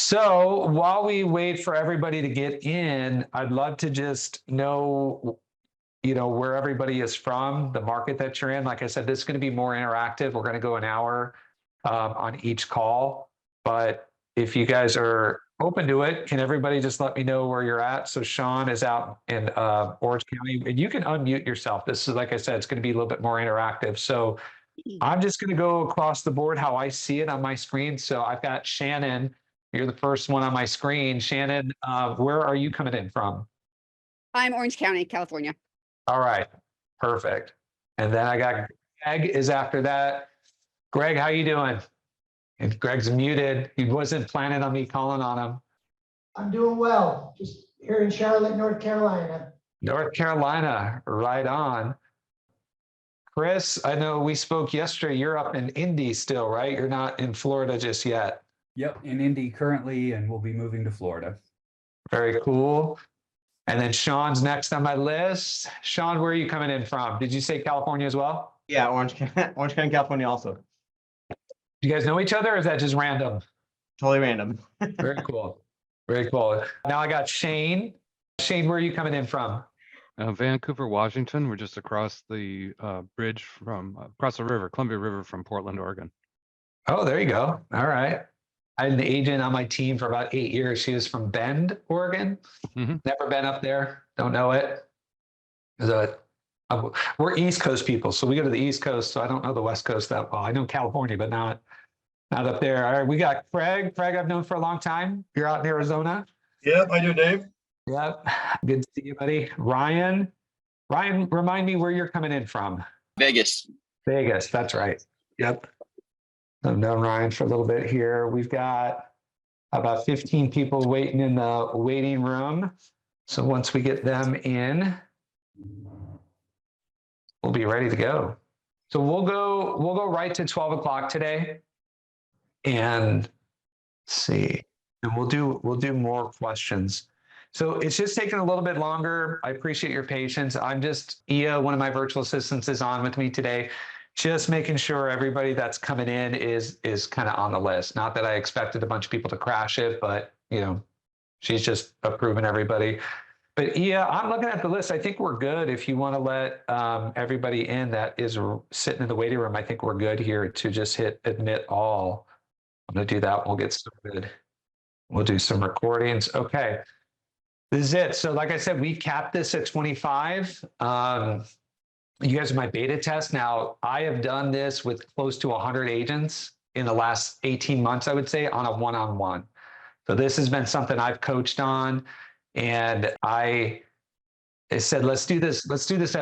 So while we wait for everybody to get in, I'd love to just know, where everybody is from, the market that you're in. Like I said, this is going to be more interactive. We're going to go an hour on each call. But if you guys are open to it, can everybody just let me know where you're at? So Sean is out in Orange County, and you can unmute yourself. This is, like I said, it's going to be a little bit more interactive. So I'm just going to go across the board how I see it on my screen. So I've got Shannon. You're the first one on my screen. Shannon, where are you coming in from? I'm Orange County, California. All right, perfect. And then I got Greg is after that. Greg, how you doing? And Greg's muted. He wasn't planning on me calling on him. I'm doing well. Just here in Charlotte, North Carolina. North Carolina, right on. Chris, I know we spoke yesterday. You're up in Indy still, right? You're not in Florida just yet. Yep, in Indy currently, and we'll be moving to Florida. Very cool. And then Sean's next on my list. Sean, where are you coming in from? Did you say California as well? Yeah, Orange County, California also. Do you guys know each other, or is that just random? Totally random. Very cool. Very cool. Now I got Shane. Shane, where are you coming in from? Vancouver, Washington. We're just across the bridge from across the river, Columbia River, from Portland, Oregon. Oh, there you go. All right. I had an agent on my team for about 8 years. She was from Bend, Oregon. Never been up there. Don't know it. We're East Coast people, so we go to the East Coast. So I don't know the West Coast that well. I know California, but not up there. All right, we got Craig. Craig, I've known for a long time. You're out in Arizona. Yep, I do, Dave. Yep. Good to see you, buddy. Ryan, remind me where you're coming in from. Vegas. Vegas. That's right. Yep. I've known Ryan for a little bit here. We've got about 15 people waiting in the waiting room. So once we get them in, we'll be ready to go. So we'll go right to 12 o'clock today. And let's see. And we'll do more questions. So it's just taking a little bit longer. I appreciate your patience. Ia, one of my virtual assistants, is on with me today. Just making sure everybody that's coming in is kind of on the list. Not that I expected a bunch of people to crash it, but she's just approving everybody. But yeah, I'm looking at the list. I think we're good. If you want to let everybody in that is sitting in the waiting room, I think we're good here to just hit admit all. I'm going to do that. We'll get started. We'll do some recordings. Okay. This is it. So like I said, we capped this at 25. You guys are my beta test. Now, I have done this with close to 100 agents in the last 18 months, I would say, on a one-on-one. So this has been something I've coached on, and I said, let's do this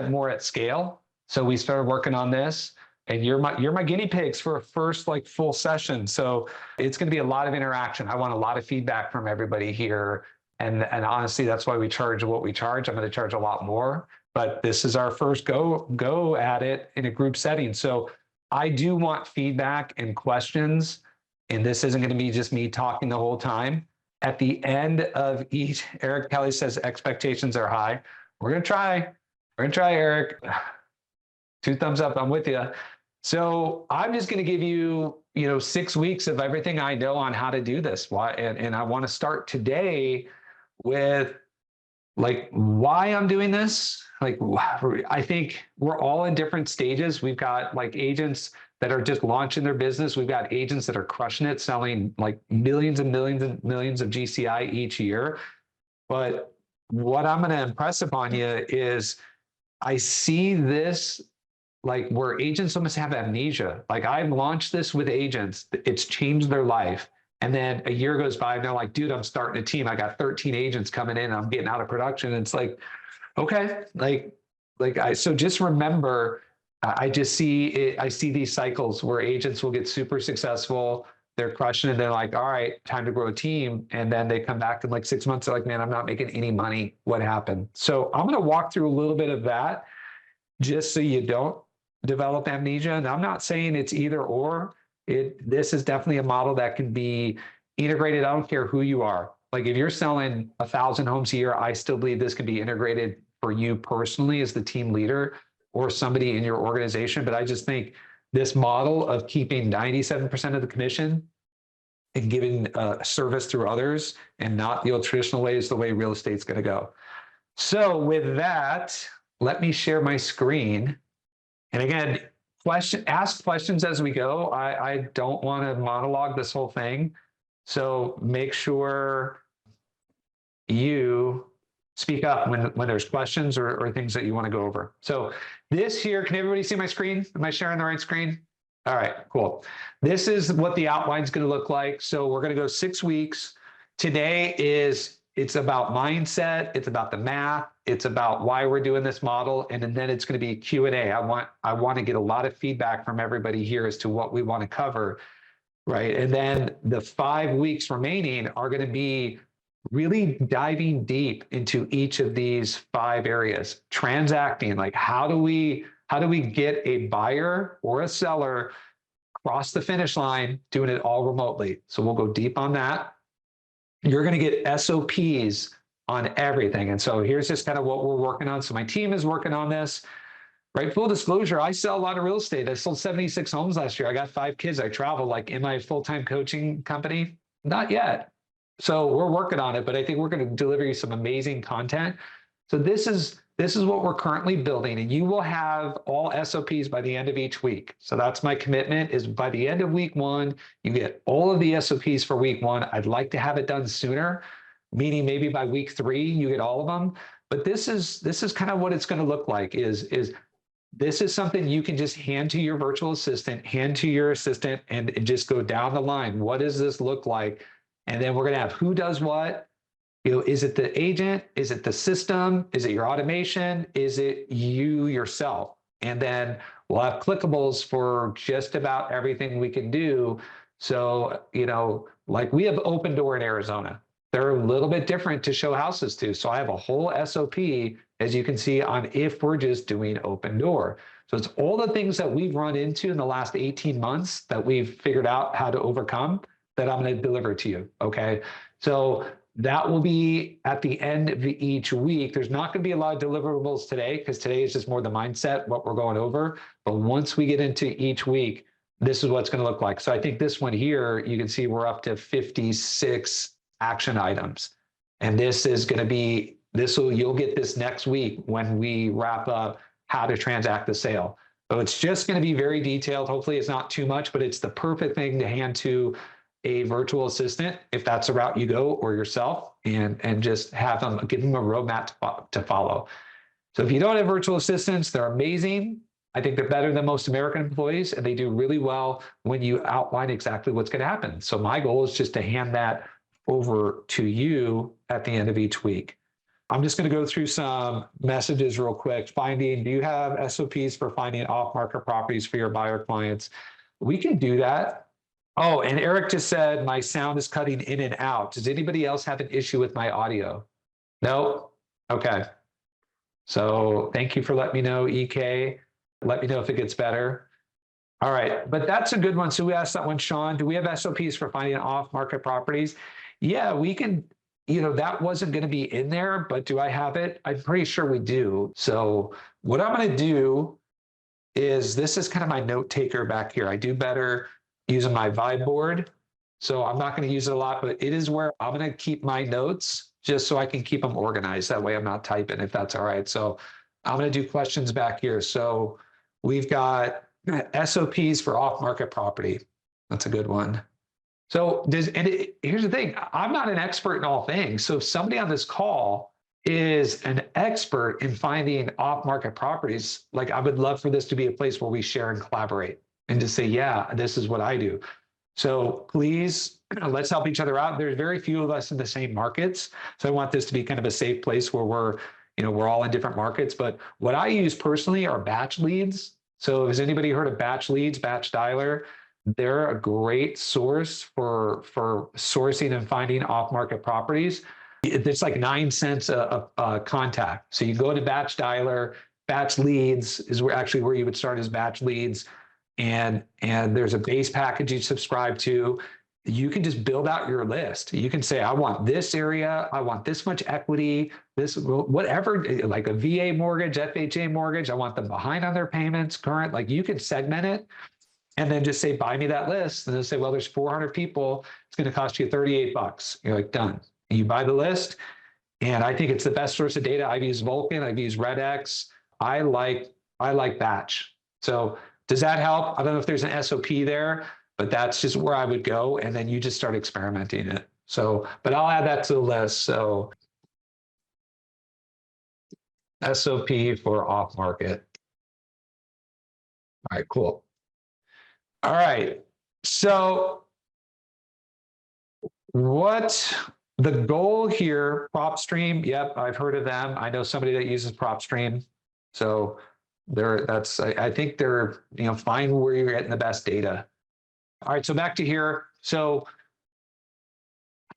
more at scale. So we started working on this, and you're my guinea pigs for a first full session. So it's going to be a lot of interaction. I want a lot of feedback from everybody here. And honestly, that's why we charge what we charge. I'm going to charge a lot more. But this is our first go at it in a group setting. So I do want feedback and questions, and this isn't going to be just me talking the whole time. At the end of each, Eric Kelly says expectations are high. We're going to try. We're going to try, Eric. 2 thumbs up. I'm with you. So I'm just going to give you, 6 weeks of everything I know on how to do this. And I want to start today with why I'm doing this. I think we're all in different stages. We've got agents that are just launching their business. We've got agents that are crushing it, selling millions and millions and millions of GCI each year. But what I'm going to impress upon you is I see this where agents almost have amnesia. I've launched this with agents. It's changed their life. And then a year goes by and they're like, dude, I'm starting a team. I got 13 agents coming in. I'm getting out of production. And it's okay. So just remember, I just see it. I see these cycles where agents will get super successful. They're crushing it. They're like, all right, time to grow a team. And then they come back in 6 months. They're like, man, I'm not making any money. What happened? So I'm going to walk through a little bit of that just so you don't develop amnesia. And I'm not saying it's either or. This is definitely a model that can be integrated. I don't care who you are. If you're selling 1,000 homes a year, I still believe this can be integrated for you personally as the team leader or somebody in your organization. But I just think this model of keeping 97% of the commission and giving service through others and not the old traditional ways, the way real estate's going to go. So with that, let me share my screen. And again, ask questions as we go. I don't want to monologue this whole thing. So make sure you speak up when there's questions or things that you want to go over. So this here, can everybody see my screen? Am I sharing the right screen? All right, cool. This is what the outline is going to look like. So we're going to go 6 weeks. Today it's about mindset. It's about the math. It's about why we're doing this model. And then it's going to be Q&A. I want to get a lot of feedback from everybody here as to what we want to cover, right? And then the 5 weeks remaining are going to be really diving deep into each of these 5 areas. Transacting, like how do we get a buyer or a seller across the finish line doing it all remotely? So we'll go deep on that. You're going to get SOPs on everything. And so here's just kind of what we're working on. So my team is working on this, right? Full disclosure, I sell a lot of real estate. I sold 76 homes last year. I got 5 kids. I travel. Like, in my full-time coaching company? Not yet. So we're working on it, but I think we're going to deliver you some amazing content. So this is what we're currently building, and you will have all SOPs by the end of each week. So that's my commitment, is by the end of week 1, you get all of the SOPs for week 1. I'd like to have it done sooner, meaning maybe by week 3, you get all of them. But this is kind of what it's going to look like, is this is something you can just hand to your virtual assistant, hand to your assistant, and just go down the line. What does this look like? And then we're going to have who does what. Is it the agent? Is it the system? Is it your automation? Is it you yourself? And then we'll have clickables for just about everything we can do. So, like we have Open Door in Arizona. They're a little bit different to show houses to. So I have a whole SOP, as you can see, on if we're just doing Open Door. So it's all the things that we've run into in the last 18 months that we've figured out how to overcome that I'm going to deliver to you. Okay. So that will be at the end of each week. There's not going to be a lot of deliverables today, because today is just more the mindset, what we're going over. But once we get into each week, this is what's going to look like. So I think this one here, you can see we're up to 56 action items. And this is going to be, you'll get this next week when we wrap up how to transact the sale. So it's just going to be very detailed. Hopefully it's not too much, but it's the perfect thing to hand to a virtual assistant, if that's the route you go, or yourself, and just give them a roadmap to follow. So if you don't have virtual assistants, they're amazing. I think they're better than most American employees, and they do really well when you outline exactly what's going to happen. So my goal is just to hand that over to you at the end of each week. I'm just going to go through some messages real quick. Do you have SOPs for finding off-market properties for your buyer clients? We can do that. Oh, and Eric just said, my sound is cutting in and out. Does anybody else have an issue with my audio? No? Okay. So thank you for letting me know, EK. Let me know if it gets better. All right, but that's a good one. So we asked that one, Sean, do we have SOPs for finding off-market properties? Yeah, we can, that wasn't going to be in there, but do I have it? I'm pretty sure we do. So what I'm going to do is, this is kind of my note taker back here. I do better using my vibe board. So I'm not going to use it a lot, but it is where I'm going to keep my notes, just so I can keep them organized. That way I'm not typing, if that's all right. So I'm going to do questions back here. So we've got SOPs for off-market property. That's a good one. So here's the thing. I'm not an expert in all things. So if somebody on this call is an expert in finding off-market properties, like, I would love for this to be a place where we share and collaborate, and just say, yeah, this is what I do. So please, let's help each other out. There's very few of us in the same markets. So I want this to be kind of a safe place where we're all in different markets. But what I use personally are batch leads. So has anybody heard of batch leads, batch dialer? They're a great source for sourcing and finding off-market properties. It's like 9 cents a contact. So you go to batch dialer. Batch leads is where you would start as batch leads. And there's a base package you subscribe to. You can just build out your list. You can say, I want this area, I want this much equity, this, whatever, like a VA mortgage, FHA mortgage, I want them behind on their payments, current, like, you can segment it. and then just say, buy me that list. And they'll say, well, there's 400 people. It's going to cost you $38. You're like, done. And you buy the list. And I think it's the best source of data. I've used Vulcan. I've used RedX. I like Batch. So does that help? I don't know if there's an SOP there, but that's just where I would go. And then you just start experimenting it. So, but I'll add that to the list. So SOP for off market. All right, cool. All right. So what the goal here, PropStream, yep, I've heard of them. I know somebody that uses PropStream. So I think they're, find where you're getting the best data. All right, so back to here. So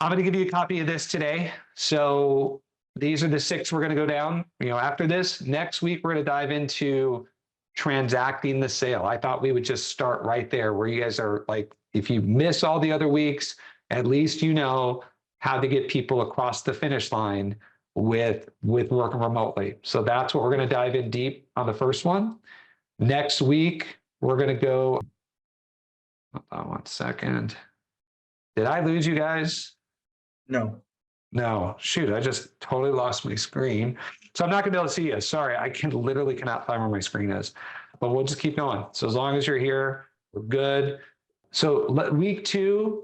I'm going to give you a copy of this today. So these are the 6 we're going to go down. After this, next week, we're going to dive into transacting the sale. I thought we would just start right there where you guys are like, if you miss all the other weeks, at least you know how to get people across the finish line with working remotely. So that's what we're going to dive in deep on the first one. Next week, we're going to go, hold on 1 second. Did I lose you guys? No. No, shoot, I just totally lost my screen. So I'm not gonna be able to see you. Sorry, I literally cannot find where my screen is, but we'll just keep going. So as long as you're here, we're good. So week 2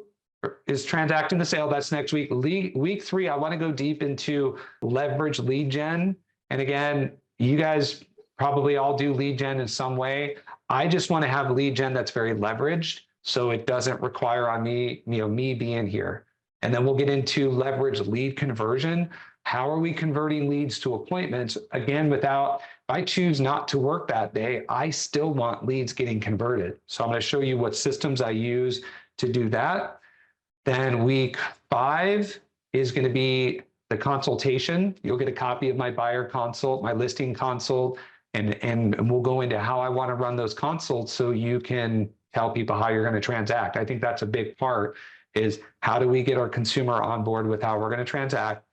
is transacting the sale. That's next week. Week 3, I wanna go deep into leverage lead gen. And again, you guys probably all do lead gen in some way. I just wanna have lead gen that's very leveraged, so it doesn't require on me, me being here. And then we'll get into leverage lead conversion. How are we converting leads to appointments? Again, if I choose not to work that day, I still want leads getting converted. So I'm going to show you what systems I use to do that. Then week 5 is going to be the consultation. You'll get a copy of my buyer consult, my listing consult, and we'll go into how I want to run those consults so you can tell people how you're going to transact. I think that's a big part. Is how do we get our consumer on board with how we're going to transact?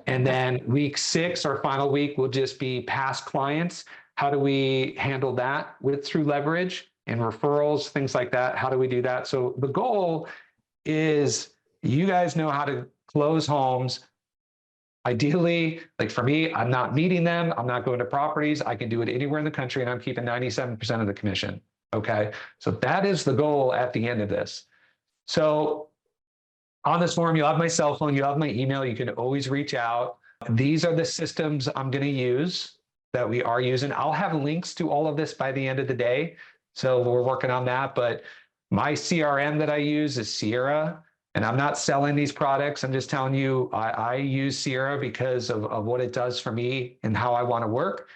And then week 6, our final week, will just be past clients. How do we handle that through leverage and referrals, things like that? How do we do that? So the goal is you guys know how to close homes. Ideally, like for me, I'm not meeting them. I'm not going to properties. I can do it anywhere in the country and I'm keeping 97% of the commission. Okay. So that is the goal at the end of this. So on this form, you'll have my cell phone, you'll have my email, you can always reach out. These are the systems I'm going to use that we are using. I'll have links to all of this by the end of the day. So we're working on that. But my CRM that I use is Sierra, and I'm not selling these products. I'm just telling you, I use Sierra because of what it does for me and how I want to work.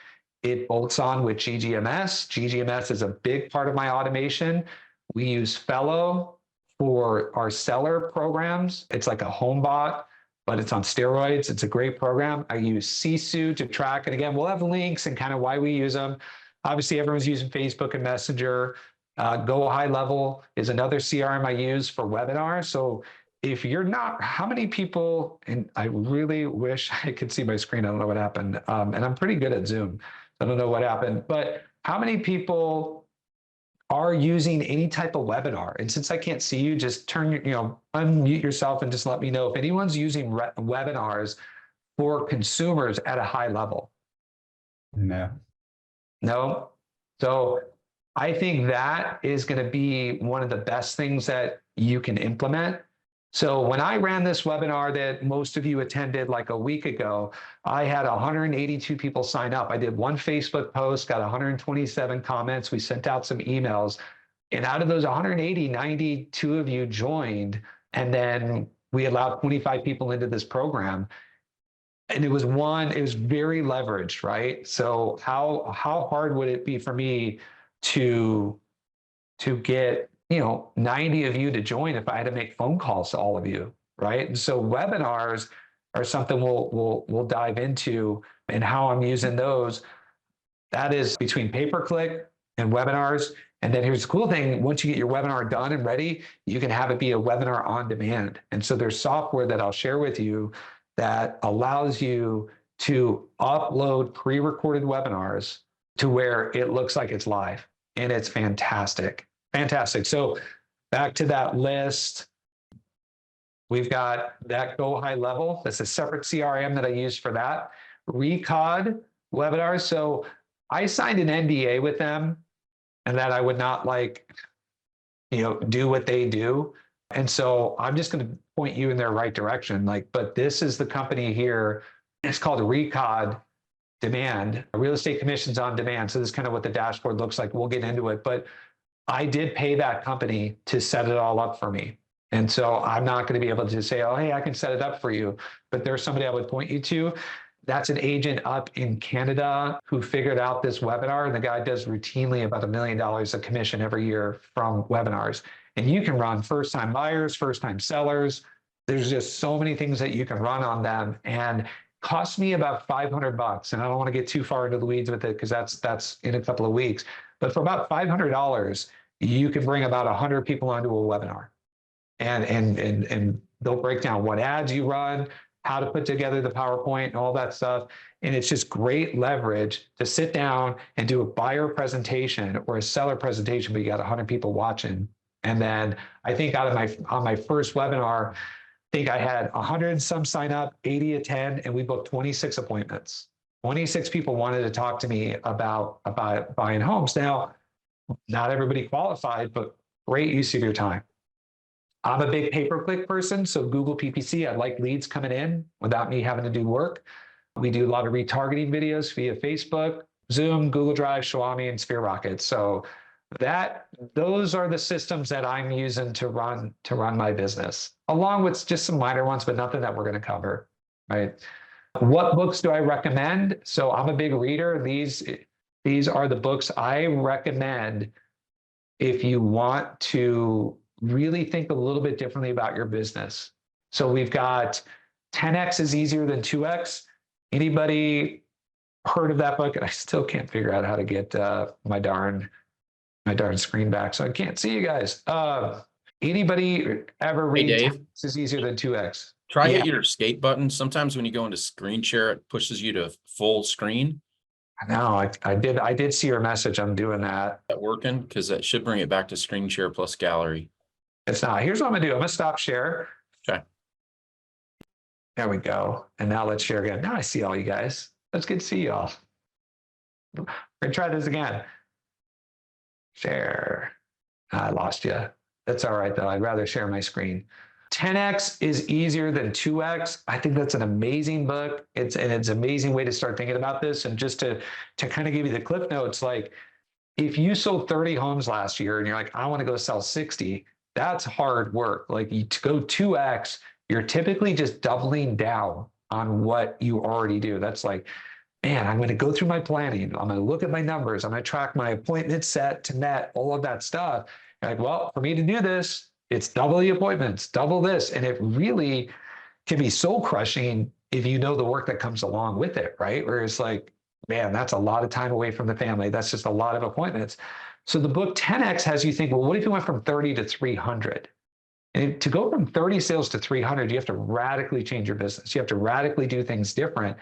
It bolts on with GGMS. GGMS is a big part of my automation. We use Fellow for our seller programs. It's like a home bot, but it's on steroids. It's a great program. I use Sisu to track. And again, we'll have links and kind of why we use them. Obviously, everyone's using Facebook and Messenger. Go High Level is another CRM I use for webinars. So if you're not, how many people, and I really wish I could see my screen. I don't know what happened. And I'm pretty good at Zoom. I don't know what happened, but how many people are using any type of webinar? And since I can't see you, just unmute yourself and just let me know if anyone's using webinars for consumers at a high level. No. No. So I think that is going to be one of the best things that you can implement. So when I ran this webinar that most of you attended like a week ago, I had 182 people sign up. I did one Facebook post, got 127 comments. We sent out some emails. And out of those 180, 92 of you joined. And then we allowed 25 people into this program. And it was very leveraged, right? So how hard would it be for me to get 90 of you to join if I had to make phone calls to all of you, right? And so webinars are something we'll dive into, and how I'm using those. That is between pay-per-click and webinars. And then here's the cool thing: once you get your webinar done and ready, you can have it be a webinar on demand. And so there's software that I'll share with you that allows you to upload pre-recorded webinars to where it looks like it's live, and it's fantastic. Fantastic. So back to that list. We've got that Go High Level. That's a separate CRM that I use for that. Recod webinars. So I signed an NDA with them and that I would not do what they do. And so I'm just going to point you in their right direction. But this is the company here. It's called Recod Demand, Real Estate Commissions on Demand. So this is kind of what the dashboard looks like. We'll get into it, but I did pay that company to set it all up for me. And so I'm not going to be able to say, oh, hey, I can set it up for you. But there's somebody I would point you to. That's an agent up in Canada who figured out this webinar. And the guy does routinely about $1 million of commission every year from webinars. And you can run first-time buyers, first-time sellers. There's just so many things that you can run on them. And cost me about $500. And I don't want to get too far into the weeds with it because that's in a couple of weeks. But for about $500, you can bring about 100 people onto a webinar. And they'll break down what ads you run, how to put together the PowerPoint and all that stuff. And it's just great leverage to sit down and do a buyer presentation or a seller presentation, but you got 100 people watching. And then I think on my first webinar, I think I had 100 and some sign up, 80 attend, and we booked 26 appointments. 26 people wanted to talk to me about buying homes. Now, not everybody qualified, but great use of your time. I'm a big pay-per-click person, so Google PPC, I like leads coming in without me having to do work. We do a lot of retargeting videos via Facebook, Zoom, Google Drive, Xiaomi, and Sphere Rocket. So those are the systems that I'm using to run my business, along with just some minor ones, but nothing that we're going to cover, right? What books do I recommend? So I'm a big reader. These are the books I recommend if you want to really think a little bit differently about your business. So we've got 10X is easier than 2X. Anybody heard of that book? And I still can't figure out how to get my darn screen back, so I can't see you guys. Anybody ever read Dave. 10X is easier than 2X? Try Yeah. hit your escape button. Sometimes when you go into screen share, it pushes you to full screen. No, I did see your message. I'm doing that. Is that working? Because that should bring it back to screen share plus gallery. It's not. Here's what I'm gonna do. I'm gonna stop share. Okay. There we go. And now let's share again. Now I see all you guys. That's good to see you all. We're gonna try this again. Share. I lost you. That's all right though. I'd rather share my screen. 10X is easier than 2X. I think that's an amazing book. It's an amazing way to start thinking about this. And just to kind of give you the clip notes, like if you sold 30 homes last year and you're like, I want to go sell 60, that's hard work. Like to go 2X, you're typically just doubling down on what you already do. That's like, man, I'm going to go through my planning. I'm going to look at my numbers. I'm going to track my appointment set to net, all of that stuff. You're like, well, for me to do this, it's double the appointments, double this. And it really can be soul crushing if you know the work that comes along with it, right? Where it's like, man, that's a lot of time away from the family. That's just a lot of appointments. So the book 10X has you think, well, what if you went from 30 to 300? And to go from 30 sales to 300, you have to radically change your business. You have to radically do things different.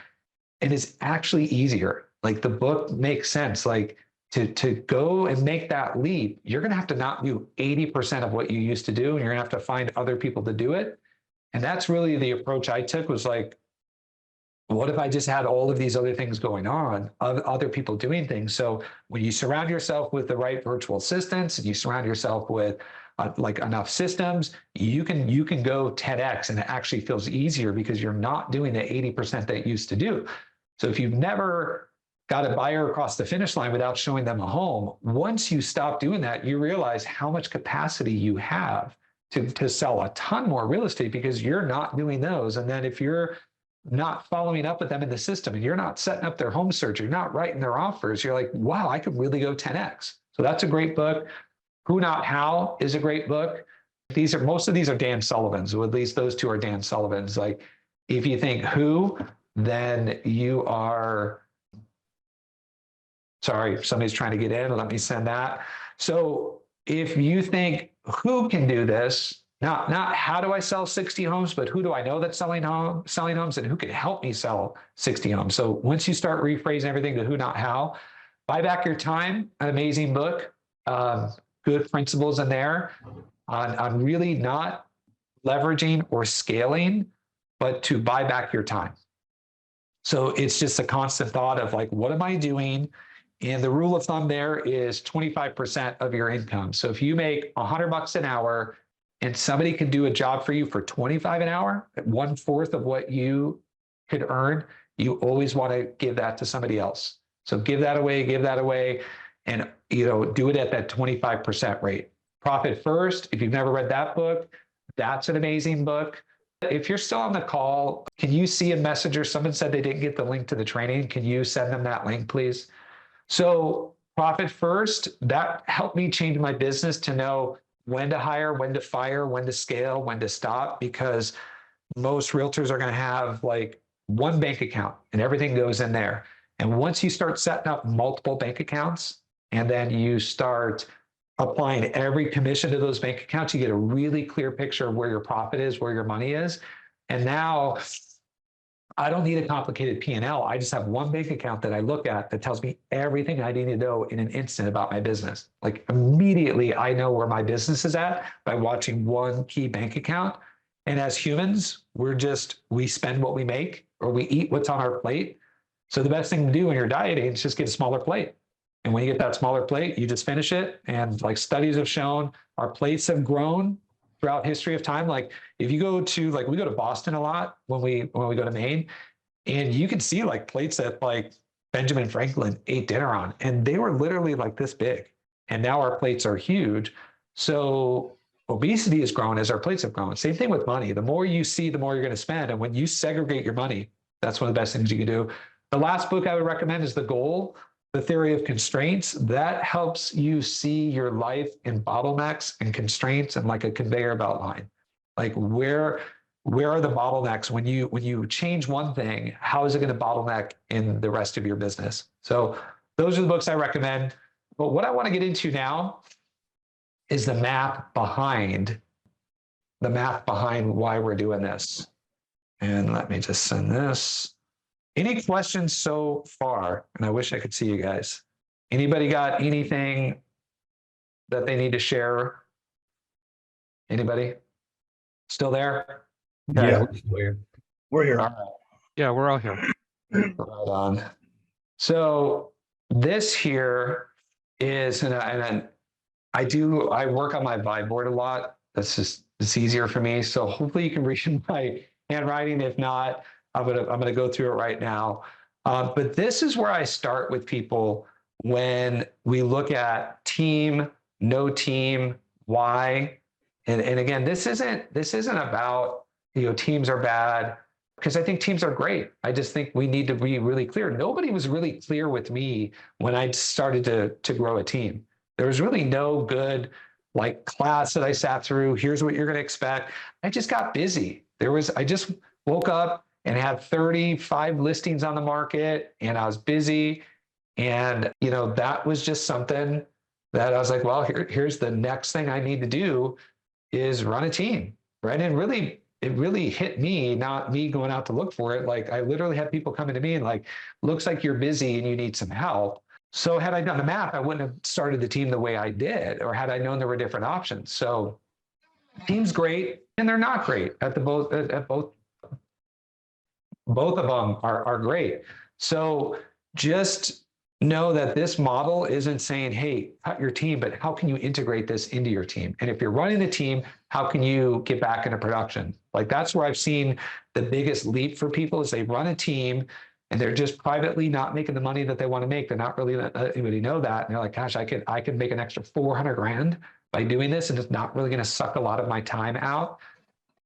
And it's actually easier. Like the book makes sense. Like to go and make that leap, you're going to have to not do 80% of what you used to do. And you're going to have to find other people to do it. And that's really the approach I took, was like, what if I just had all of these other things going on, other people doing things? So when you surround yourself with the right virtual assistants and you surround yourself with like enough systems, you can go 10X, and it actually feels easier because you're not doing the 80% that you used to do. So if you've never got a buyer across the finish line without showing them a home, once you stop doing that, you realize how much capacity you have to sell a ton more real estate because you're not doing those. And then if you're not following up with them in the system and you're not setting up their home search, you're not writing their offers, you're like, wow, I could really go 10X. So that's a great book. Who Not How is a great book. Most of these are Dan Sullivan's, or at least those two are Dan Sullivan's. Like if you think who, then you are, sorry, somebody's trying to get in. Let me send that. So if you think who can do this, not how do I sell 60 homes, but who do I know that's selling homes and who can help me sell 60 homes? So once you start rephrasing everything to who, not how, Buy Back Your Time, an amazing book. good principles in there on really not leveraging or scaling, but to buy back your time. So it's just a constant thought of like, what am I doing? And the rule of thumb there is 25% of your income. So if you make $100 an hour and somebody can do a job for you for 25 an hour, at 1/4 of what you could earn, you always want to give that to somebody else. So give that away, and do it at that 25% rate. Profit First, if you've never read that book, that's an amazing book. If you're still on the call, can you see a message or someone said they didn't get the link to the training? Can you send them that link, please? So Profit First, that helped me change my business to know when to hire, when to fire, when to scale, when to stop, because most realtors are going to have like one bank account and everything goes in there. And once you start setting up multiple bank accounts and then you start applying every commission to those bank accounts, you get a really clear picture of where your profit is, where your money is. And now I don't need a complicated P&L. I just have one bank account that I look at that tells me everything I need to know in an instant about my business. Like immediately I know where my business is at by watching one key bank account. And as humans, we spend what we make or we eat what's on our plate. So the best thing to do when you're dieting is just get a smaller plate. And when you get that smaller plate, you just finish it. And like studies have shown, our plates have grown throughout history of time. Like if you go to, like we go to Boston a lot when we go to Maine, and you can see like plates that like Benjamin Franklin ate dinner on, and they were literally like this big. And now our plates are huge. So obesity has grown as our plates have grown. Same thing with money. The more you see, the more you're going to spend. And when you segregate your money, that's one of the best things you can do. The last book I would recommend is The Goal, The Theory of Constraints. That helps you see your life in bottlenecks and constraints and like a conveyor belt line. Like where are the bottlenecks? When you change one thing, how is it going to bottleneck in the rest of your business? So those are the books I recommend. But what I want to get into now is the math behind why we're doing this. And let me just send this. Any questions so far? And I wish I could see you guys. Anybody got anything that they need to share? Anybody? Still there? Okay. Yeah, We're here. All right. Yeah, we're all here. Right on. So this here is, and I work on my vibe board a lot. It's easier for me. So hopefully you can read my handwriting. If not, I'm gonna go through it right now. But this is where I start with people when we look at team, no team, why. And again, this isn't about, teams are bad, because I think teams are great. I just think we need to be really clear. Nobody was really clear with me when I started to grow a team. There was really no good like class that I sat through. Here's what you're going to expect. I just got busy. I just woke up and had 35 listings on the market, and I was busy. And, that was just something that I was like, well, here's the next thing I need to do is run a team, right? And it really hit me, not me going out to look for it. Like I literally had people coming to me and like, looks like you're busy and you need some help. So had I done the math, I wouldn't have started the team the way I did, or had I known there were different options. So team's great and they're not great at both of them are great. So just know that this model isn't saying, hey, cut your team, but how can you integrate this into your team? And if you're running a team, how can you get back into production? Like that's where I've seen the biggest leap for people is they run a team and they're just privately not making the money that they want to make. They're not really letting anybody know that. And they're like, gosh, I could make an extra 400 grand by doing this, and it's not really going to suck a lot of my time out.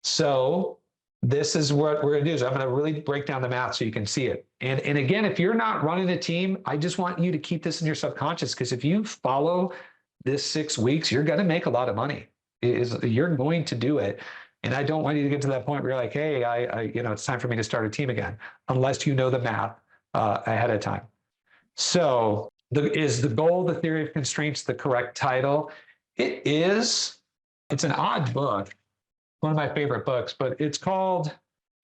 So this is what we're going to do. So I'm going to really break down the math so you can see it. And again, if you're not running a team, I just want you to keep this in your subconscious, because if you follow this 6 weeks, you're going to make a lot of money. You're going to do it. And I don't want you to get to that point where you're like, hey, it's time for me to start a team again, unless you know the math ahead of time. So is The Goal, The Theory of Constraints the correct title? It is. It's an odd book. One of my favorite books, but it's called,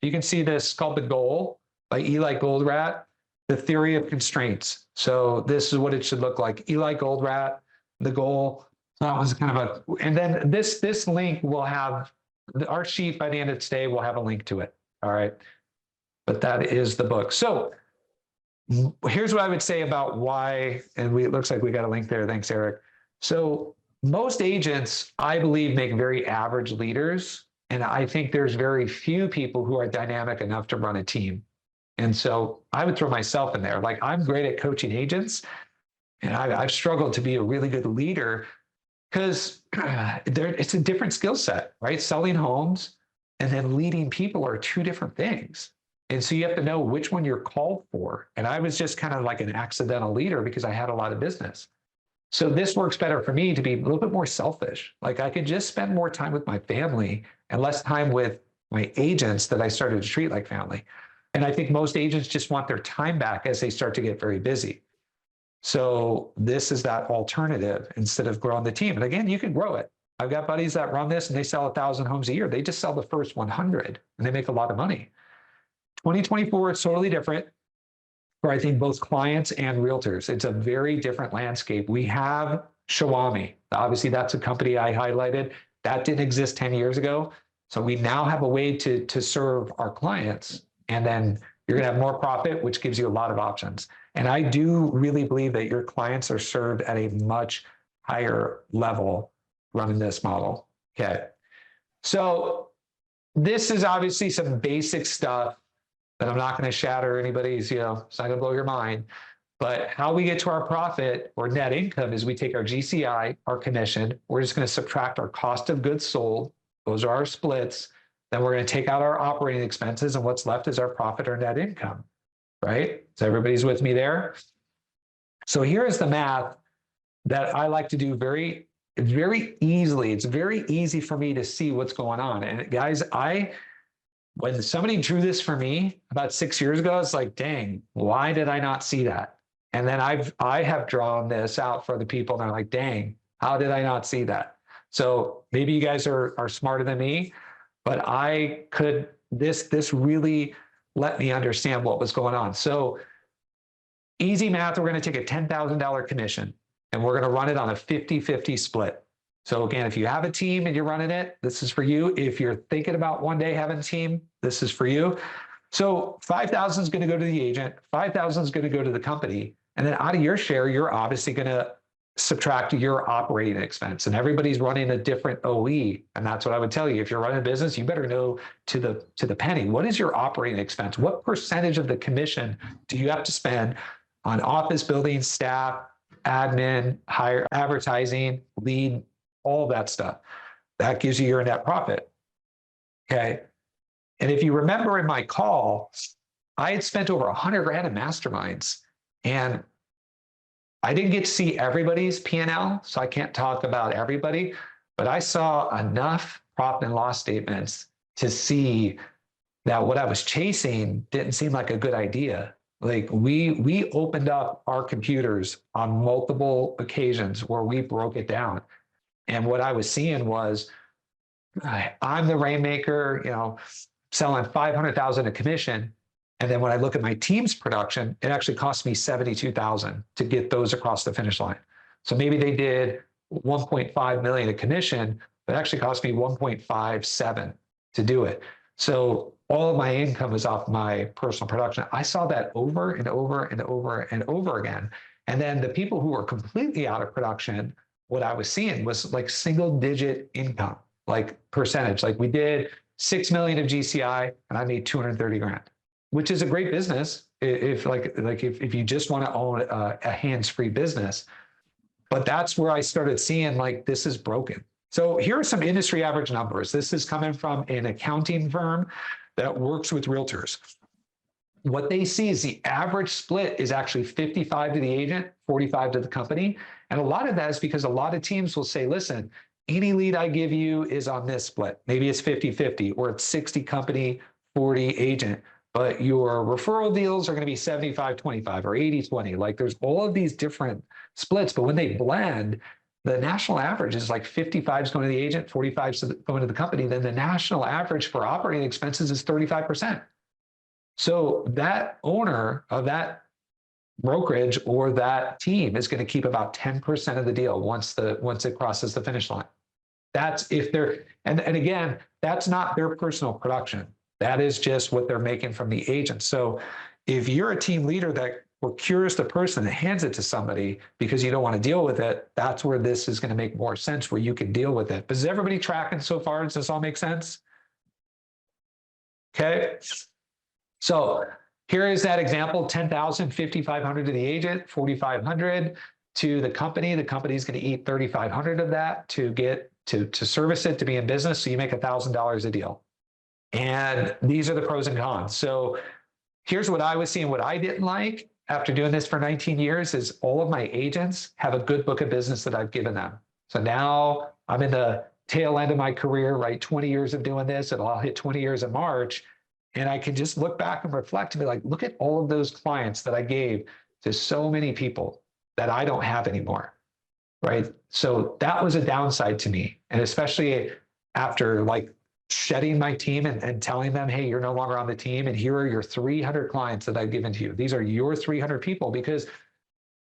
you can see this, called The Goal by Eli Goldratt, The Theory of Constraints. So this is what it should look like. Eli Goldratt, The Goal. That was kind of a, and then this link will have, our sheet by the end of today will have a link to it. All right. But that is the book. So here's what I would say about why, and it looks like we got a link there. Thanks, Eric. So most agents, I believe, make very average leaders. And I think there's very few people who are dynamic enough to run a team. And so I would throw myself in there. Like, I'm great at coaching agents, and I've struggled to be a really good leader because it's a different skill set, right? Selling homes and then leading people are two different things. And so you have to know which one you're called for. And I was just kind of like an accidental leader because I had a lot of business. So this works better for me to be a little bit more selfish. Like, I could just spend more time with my family and less time with my agents that I started to treat like family. And I think most agents just want their time back as they start to get very busy. So this is that alternative instead of growing the team. And again, you can grow it. I've got buddies that run this and they sell 1,000 homes a year. They just sell the first 100 and they make a lot of money. 2024 is totally different for, I think, both clients and realtors. It's a very different landscape. We have Xiaomi. Obviously, that's a company I highlighted. That didn't exist 10 years ago. So we now have a way to serve our clients. And then you're going to have more profit, which gives you a lot of options. And I do really believe that your clients are served at a much higher level running this model. Okay. So this is obviously some basic stuff that I'm not going to shatter anybody's, it's not going to blow your mind. But how we get to our profit or net income is we take our GCI, our commission, we're just going to subtract our cost of goods sold. Those are our splits. Then we're going to take out our operating expenses, and what's left is our profit or net income, right? So everybody's with me there? So here's the math that I like to do very easily. It's very easy for me to see what's going on. And guys, when somebody drew this for me about 6 years ago, it's like, dang, why did I not see that? And then I have drawn this out for the people, and they're like, dang, how did I not see that? So maybe you guys are smarter than me, but this really let me understand what was going on. So easy math, we're going to take a $10,000 commission and we're going to run it on a 50-50 split. So again, if you have a team and you're running it, this is for you. If you're thinking about one day having a team, this is for you. So 5,000 is going to go to the agent, 5,000 is going to go to the company. And then out of your share, you're obviously going to subtract your operating expense, and everybody's running a different OE. And that's what I would tell you. If you're running a business, you better know to the penny, what is your operating expense? What percentage of the commission do you have to spend on office buildings, staff, admin, hire, advertising, lead, all that stuff? That gives you your net profit. Okay. And if you remember in my call, I had spent over 100 grand in masterminds, and I didn't get to see everybody's P&L, so I can't talk about everybody, but I saw enough profit and loss statements to see that what I was chasing didn't seem like a good idea. Like, we opened up our computers on multiple occasions where we broke it down. And what I was seeing was, I'm the rainmaker, selling 500,000 a commission. And then when I look at my team's production, it actually cost me 72,000 to get those across the finish line. So maybe they did 1.5 million a commission, but it actually cost me 1.57 to do it. So all of my income is off my personal production. I saw that over and over and over and over again. And then the people who were completely out of production, what I was seeing was like single digit income, like percentage. Like, we did 6 million of GCI and I made 230 grand. Which is a great business if you just want to own a hands-free business. But that's where I started seeing, like, this is broken. So here are some industry average numbers. This is coming from an accounting firm that works with realtors. What they see is the average split is actually 55 to the agent, 45 to the company. And a lot of that is because a lot of teams will say, listen, any lead I give you is on this split. Maybe it's 50-50, or it's 60 company, 40 agent. But your referral deals are going to be 75-25 or 80-20. Like, there's all of these different splits, but when they blend, the national average is like 55 is going to the agent, 45 is going to the company. Then the national average for operating expenses is 35%. So that owner of that brokerage or that team is going to keep about 10% of the deal once it crosses the finish line. That's if they're, and again, that's not their personal production. That is just what they're making from the agent. So if you're a team leader that procures the person and hands it to somebody because you don't want to deal with it, that's where this is going to make more sense, where you can deal with it. But is everybody tracking so far? Does this all make sense? Okay. So here is that example: 10,000, 5,500 to the agent, 4,500 to the company. The company is going to eat 3,500 of that to get to service it, to be in business. So you make $1,000 a deal. And these are the pros and cons. So here's what I was seeing. What I didn't like after doing this for 19 years is all of my agents have a good book of business that I've given them. So now I'm in the tail end of my career, right? 20 years of doing this, and I'll hit 20 years in March. And I can just look back and reflect and be like, look at all of those clients that I gave to so many people that I don't have anymore, right? So that was a downside to me. And especially after like shedding my team and telling them, hey, you're no longer on the team, and here are your 300 clients that I've given to you. These are your 300 people, because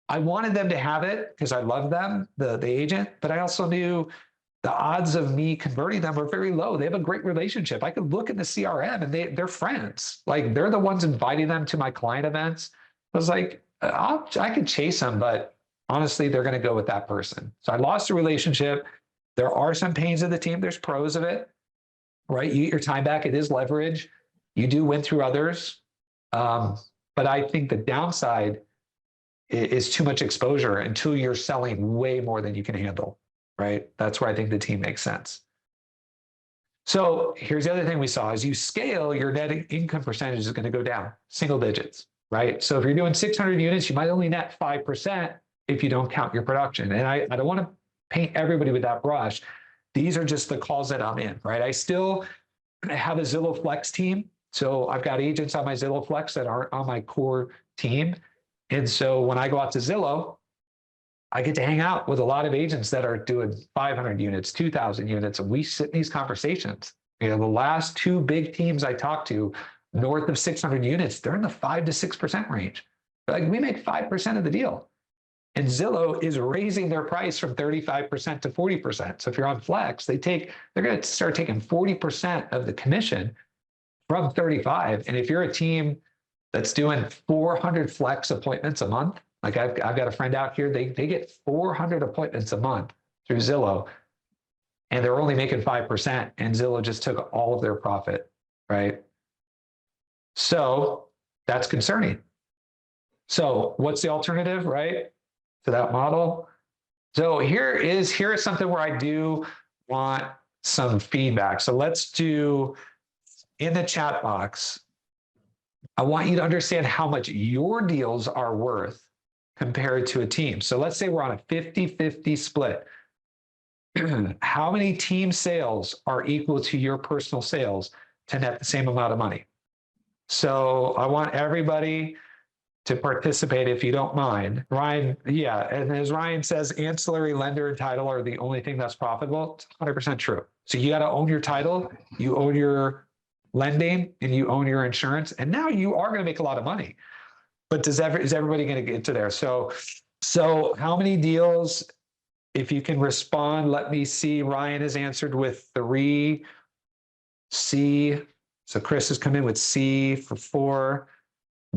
I wanted them to have it because I love them, the agent, but I also knew the odds of me converting them are very low. They have a great relationship. I could look in the CRM and they're friends. Like, they're the ones inviting them to my client events. I was like, I could chase them, but honestly, they're going to go with that person. So I lost the relationship. There are some pains of the team. There's pros of it, right? You get your time back. It is leverage. You do win through others. But I think the downside is too much exposure until you're selling way more than you can handle. Right? That's where I think the team makes sense. So here's the other thing we saw: as you scale, your net income percentage is going to go down, single digits, right? So if you're doing 600 units, you might only net 5% if you don't count your production. And I don't want to paint everybody with that brush. These are just the calls that I'm in, right? I still have a Zillow Flex team. So I've got agents on my Zillow Flex that aren't on my core team. And so when I go out to Zillow, I get to hang out with a lot of agents that are doing 500 units, 2,000 units, and we sit in these conversations. You know, the last two big teams I talked to, north of 600 units, they're in the 5 to 6% range. Like, we make 5% of the deal. And Zillow is raising their price from 35% to 40%. So if you're on Flex, they're going to start taking 40% of the commission from 35. And if you're a team that's doing 400 Flex appointments a month, like I've got a friend out here, they get 400 appointments a month through Zillow, and they're only making 5%, and Zillow just took all of their profit, right? So that's concerning. So what's the alternative, right, to that model? So here is something where I do want some feedback. So let's do, in the chat box, I want you to understand how much your deals are worth compared to a team. So let's say we're on a 50-50 split. How many team sales are equal to your personal sales to net the same amount of money? So I want everybody to participate, if you don't mind. Ryan, yeah, and as Ryan says, ancillary, lender, and title are the only thing that's profitable. It's 100% true. So you got to own your title, you own your lending, and you own your insurance, and now you are going to make a lot of money. But is everybody going to get to there? So how many deals, if you can respond, let me see. Ryan has answered with 3, C. So Chris has come in with C for 4,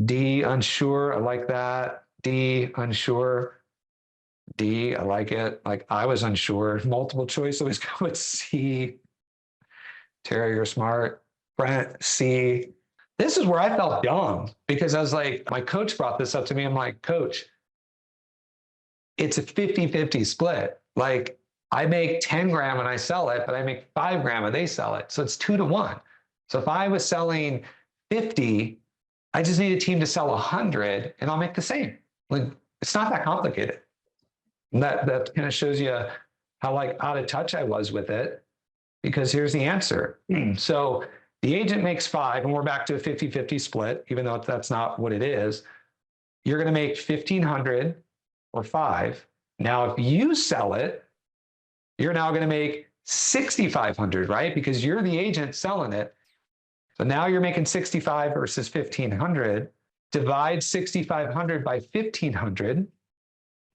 D, unsure. I like that. D, unsure. D, I like it. Like, I was unsure. Multiple choice, always go with C. Terry, you're smart. Brent, C. This is where I felt dumb, because I was like, my coach brought this up to me. I'm like, Coach, it's a 50-50 split. Like, I make 10 grand when I sell it, but I make 5 grand when they sell it. So it's 2 to 1. So if I was selling 50, I just need a team to sell 100 and I'll make the same. Like, it's not that complicated. And that kind of shows you how like out of touch I was with it, because here's the answer. So the agent makes 5, and we're back to a 50-50 split, even though that's not what it is. You're going to make 1,500 or 5. Now, if you sell it, you're now going to make 6,500, right? Because you're the agent selling it. So now you're making 65 versus 1,500. divide 6,500 by 1,500.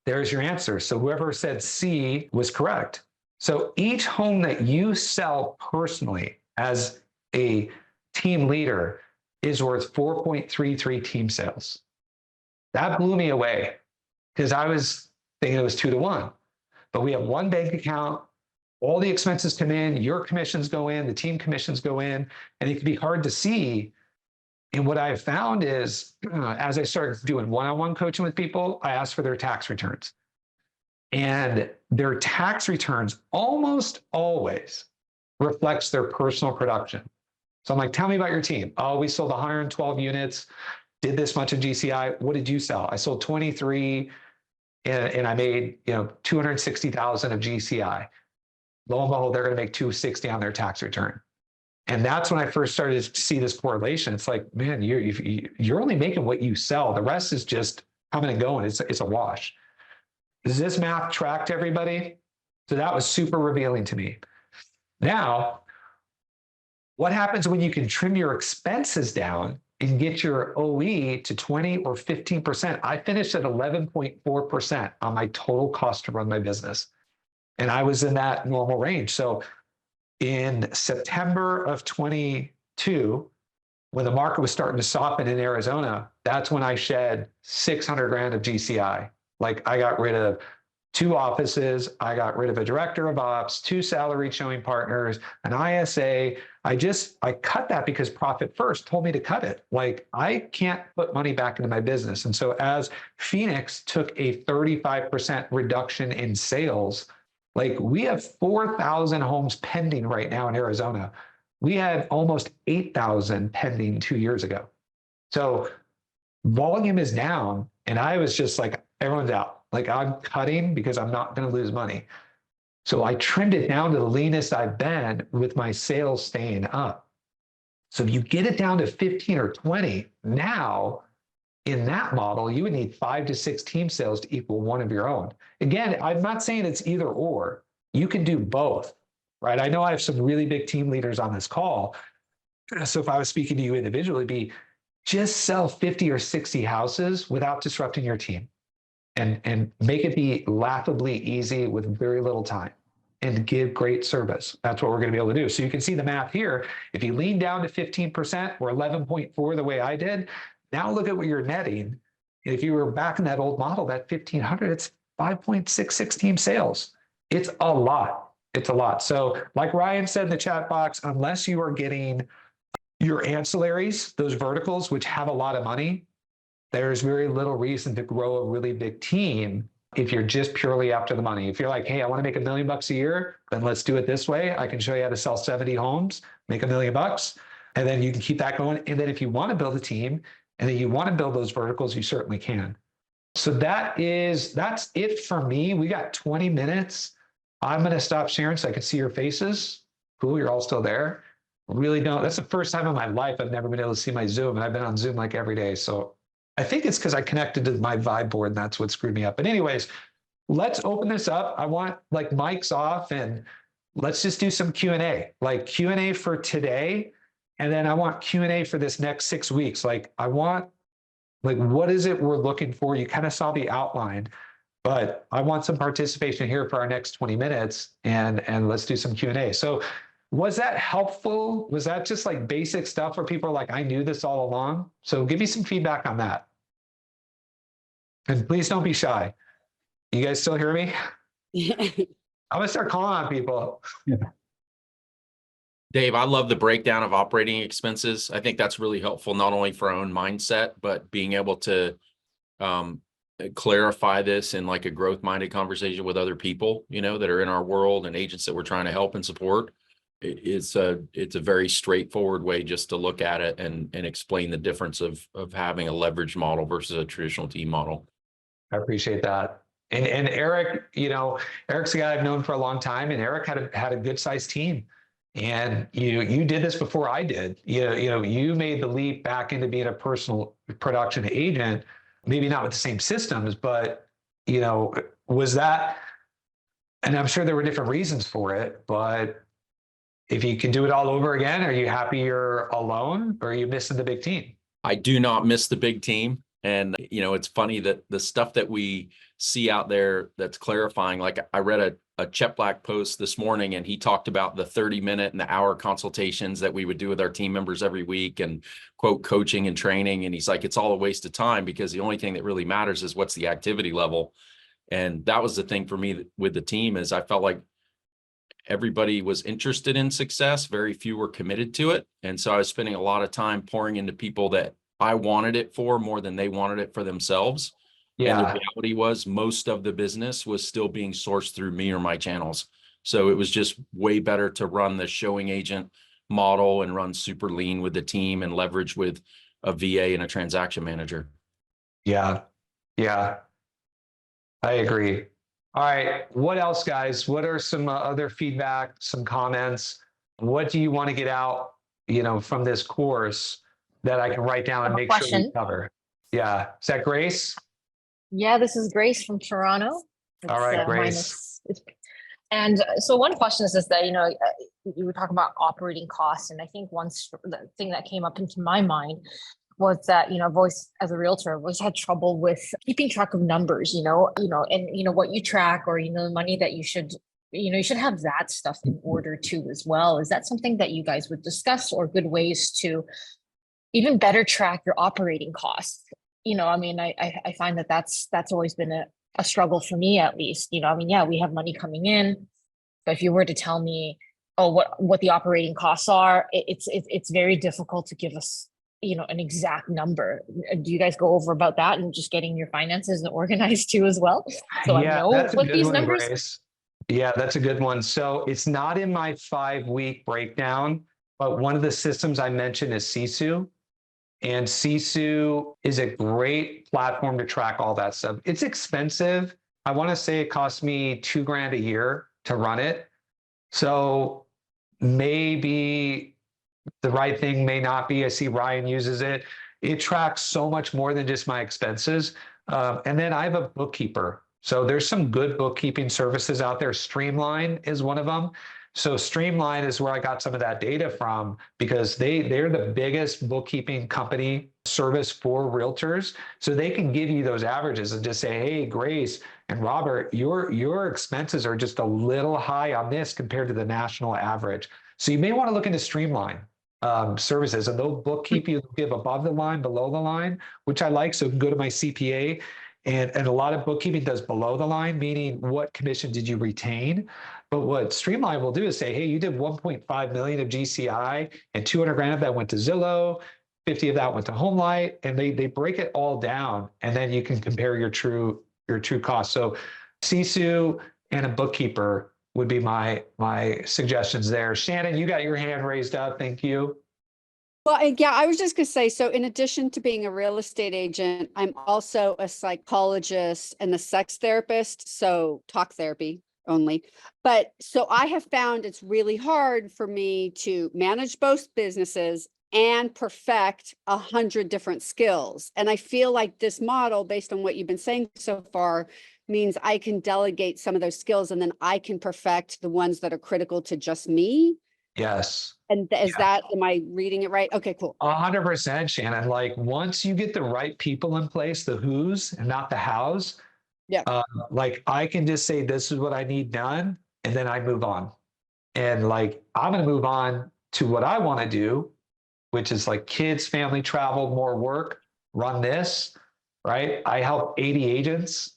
There's your answer. So whoever said C was correct. So each home that you sell personally as a team leader is worth 4.33 team sales. That blew me away because I was thinking it was 2-to-1. But we have one bank account, all the expenses come in, your commissions go in, the team commissions go in, and it can be hard to see. And what I've found is, as I started doing one-on-one coaching with people, I asked for their tax returns. And their tax returns almost always reflects their personal production. So I'm like, tell me about your team. Oh, we sold 112 units, did this much in GCI. What did you sell? I sold 23 and I made 260,000 of GCI. Lo and behold, they're going to make 260 on their tax return. And that's when I first started to see this correlation. It's like, man, you're only making what you sell. The rest is just coming and going. It's a wash. Does this math track to everybody? So that was super revealing to me. Now, what happens when you can trim your expenses down and get your OE to 20 or 15%? I finished at 11.4% on my total cost to run my business. And I was in that normal range. So in September of 22, when the market was starting to soften in Arizona, that's when I shed 600 grand of GCI. Like I got rid of 2 offices, I got rid of a director of ops, 2 salaried showing partners, an ISA. I cut that because Profit First told me to cut it. Like I can't put money back into my business. And so as Phoenix took a 35% reduction in sales, like we have 4,000 homes pending right now in Arizona. We had almost 8,000 pending 2 years ago. So volume is down. And I was just like, everyone's out. Like I'm cutting because I'm not going to lose money. So I trimmed it down to the leanest I've been with my sales staying up. So if you get it down to 15 or 20, now in that model, you would need 5 to 6 team sales to equal one of your own. Again, I'm not saying it's either or. You can do both, right? I know I have some really big team leaders on this call. So if I was speaking to you individually, it'd be just sell 50 or 60 houses without disrupting your team and make it be laughably easy with very little time and give great service. That's what we're going to be able to do. So you can see the math here. If you lean down to 15% or 11.4 the way I did, now look at what you're netting. If you were back in that old model, that 1,500, it's 5.66 team sales. It's a lot. It's a lot. So like Ryan said in the chat box, unless you are getting your ancillaries, those verticals, which have a lot of money, there's very little reason to grow a really big team if you're just purely after the money. If you're like, hey, I want to make $1 million a year, then let's do it this way. I can show you how to sell 70 homes, make $1 million, and then you can keep that going. And then if you want to build a team and then you want to build those verticals, you certainly can. So that's it for me. We got 20 minutes. I'm going to stop sharing so I can see your faces. Cool, you're all still there. Really don't. That's the first time in my life I've never been able to see my Zoom, and I've been on Zoom like every day. So I think it's because I connected to my Vibe board, and that's what screwed me up. But anyways, let's open this up. I want like mics off, and let's just do some Q&A. Like Q&A for today, and then I want Q&A for this next 6 weeks. Like I want, like, what is it we're looking for? You kind of saw the outline, but I want some participation here for our next 20 minutes, and let's do some Q&A. So was that helpful? Was that just like basic stuff where people are like, I knew this all along? So give me some feedback on that. And please don't be shy. You guys still hear me? I'm gonna start calling on people. Dave, I love the breakdown of operating expenses. I think that's really helpful, not only for our own mindset, but being able to clarify this in like a growth-minded conversation with other people, that are in our world and agents that we're trying to help and support. It's a very straightforward way just to look at it and explain the difference of having a leverage model versus a traditional team model. I appreciate that. And Eric, Eric's a guy I've known for a long time, and Eric had a good sized team. And you did this before I did. You made the leap back into being a personal production agent, maybe not with the same systems, but was that, and I'm sure there were different reasons for it, but if you can do it all over again, are you happy you're alone, or are you missing the big team? I do not miss the big team. And, it's funny that the stuff that we see out there that's clarifying, like I read a Chet Black post this morning, and he talked about the 30-minute and the hour consultations that we would do with our team members every week, and quote, coaching and training. And he's like, it's all a waste of time, because the only thing that really matters is what's the activity level. And that was the thing for me with the team, is I felt like everybody was interested in success. Very few were committed to it. And so I was spending a lot of time pouring into people that I wanted it for more than they wanted it for themselves. And the reality was, most of the business was still being sourced through me or my channels. So it was just way better to run the showing agent model and run super lean with the team and leverage with a VA and a transaction manager. Yeah. I agree. All right. What else, guys? What are some other feedback, some comments? What do you want to get out, from this course that I can write down and make sure we cover? Yeah. Is that Grace? Yeah, this is Grace from Toronto. All right, Grace. And so one question is that, you were talking about operating costs. And I think the thing that came up into my mind was that, I've always, as a realtor, always had trouble with keeping track of numbers, and what you track, or, the money that you should have that stuff in order too as well. Is that something that you guys would discuss, or good ways to even better track your operating costs? I find that that's always been a struggle for me, at least. We have money coming in, but if you were to tell me, what the operating costs are, it's very difficult to give us, an exact number. Do you guys go over about that, and just getting your finances organized too as well? So I know what these numbers. Grace. Yeah, that's a good one. So it's not in my 5-week breakdown, but one of the systems I mentioned is Sisu. And Sisu is a great platform to track all that stuff. It's expensive. I want to say it costs me $2,000 a year to run it. So maybe the right thing, may not be. I see Ryan uses it. It tracks so much more than just my expenses. And then I have a bookkeeper. So there's some good bookkeeping services out there. Streamline is one of them. So Streamline is where I got some of that data from, because they're the biggest bookkeeping company service for realtors. So they can give you those averages and just say, hey, Grace and Robert, your expenses are just a little high on this compared to the national average. So you may want to look into Streamline services, and they'll bookkeep you, give above the line, below the line, which I like. So go to my CPA. And a lot of bookkeeping does below the line, meaning what commission did you retain? But what Streamline will do is say, hey, you did 1.5 million of GCI, and 200 grand of that went to Zillow, 50 of that went to HomeLight, and they break it all down, and then you can compare your true cost. So Sisu and a bookkeeper would be my suggestions there. Shannon, you got your hand raised up. Thank you. Well, yeah, I was just going to say, so in addition to being a real estate agent, I'm also a psychologist and a sex therapist. So talk therapy only. But so I have found it's really hard for me to manage both businesses and perfect 100 different skills. And I feel like this model, based on what you've been saying so far, means I can delegate some of those skills, and then I can perfect the ones that are critical to just me. Yes. And am I reading it right? Okay, cool. 100%, Shannon. Like, once you get the right people in place, the who's and not the how's, like I can just say, this is what I need done, and then I move on. And like, I'm going to move on to what I want to do, which is like kids, family, travel, more work, run this, right? I helped 80 agents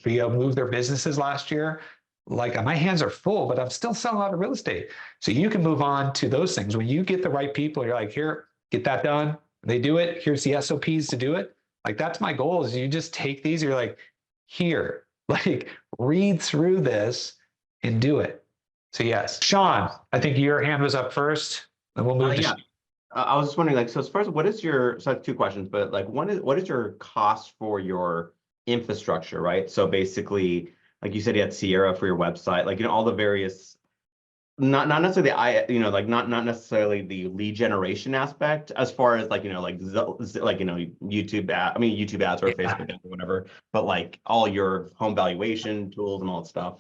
move their businesses last year. Like, my hands are full, but I'm still selling a lot of real estate. So you can move on to those things. When you get the right people, you're like, here, get that done. They do it. Here's the SOPs to do it. Like, that's my goal, is you just take these, you're like, here, like, read through this and do it. So yes, Sean, I think your hand was up first, and we'll move to I was just wondering, like, so as far as what is your, so I have two questions, but like, what is your cost for your infrastructure, right? So basically, like you said, you had Sierra for your website, like, all the various, not necessarily not necessarily the lead generation aspect, as far as like, YouTube ads or Facebook ads or whatever, but like all your home valuation tools and all that stuff.